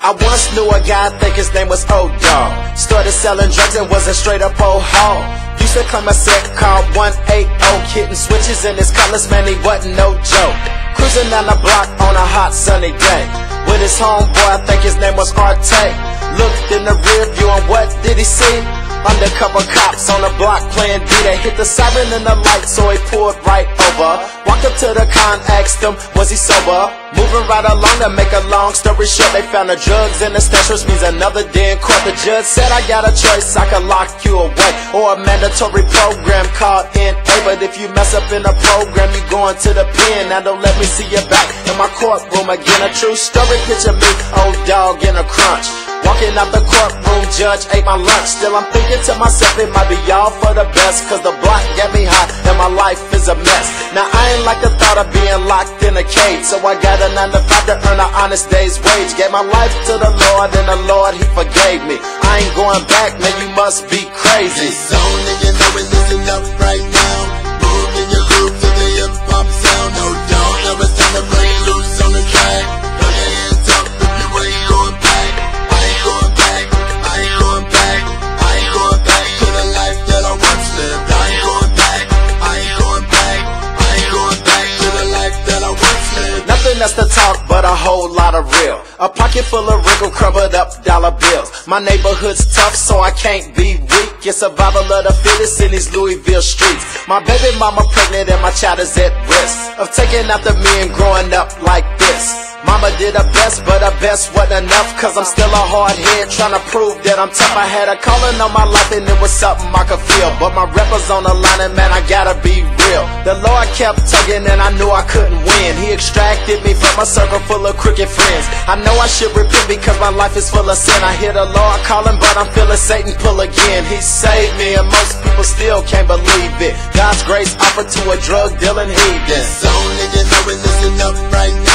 I once knew a guy, I think his name was O-Dawg. Started selling drugs and was a straight up old hog. Used to claim a set called 180, hitting switches in his colors, man, he wasn't no joke. Cruising down the block on a hot sunny day with his homeboy, I think his name was Aint. Looked in the rear view and what did he see? Undercover cops on the block playing D. They hit the siren and the light, so he pulled right over. Walked up to the con, asked him, was he sober? Moving right along to make a long story short, they found the drugs in the stash, which means another day in court. The judge said, I got a choice, I could lock you away or a mandatory program called Aint. But if you mess up in the program, you going to the pen. Now don't let me see you back in my courtroom again. A true story, picture me, O-Dawg in a crunch. Walking out the courtroom, judge ate my lunch. Still I'm thinking to myself, it might be all for the best, cause the block got me hot and my life is a mess. Now I ain't like the thought of being locked in a cage, so I got a 9 to 5 to earn an honest day's wage. Gave my life to the Lord and the Lord, he forgave me. I ain't going back, man, you must be crazy. This song and you know it, listen up right now. Move in your groove to the hip-hop sound. No, don't ever sound to break loose on the track. Throw your hands up if you ain't going back. I ain't going back, I ain't going back, I ain't going back to the life that I once lived. I ain't going back, I ain't going back, I ain't going back to the life that I once lived. Nothing else to talk but a whole lot of real. A pocket full of wrinkled, crumbled up dollar bills. My neighborhood's tough, so I can't be weak. It's survival of the fittest in these Louisville streets. My baby mama pregnant and my child is at risk of taking after me and growing up like this. Mama did her best, but her best wasn't enough, cause I'm still a hard head trying to prove that I'm tough. I had a calling on my life and it was something I could feel, but my rep was on the line and man, I gotta be real. The Lord kept tugging and I knew I couldn't win. He extracted me from a circle full of crooked friends. I know I should repent because my life is full of sin. I hear the Lord calling, but I'm feeling Satan pull again. He saved me and most people still can't believe it. God's grace offered to a drug dealing heathen. This song and you know it, listen up right now.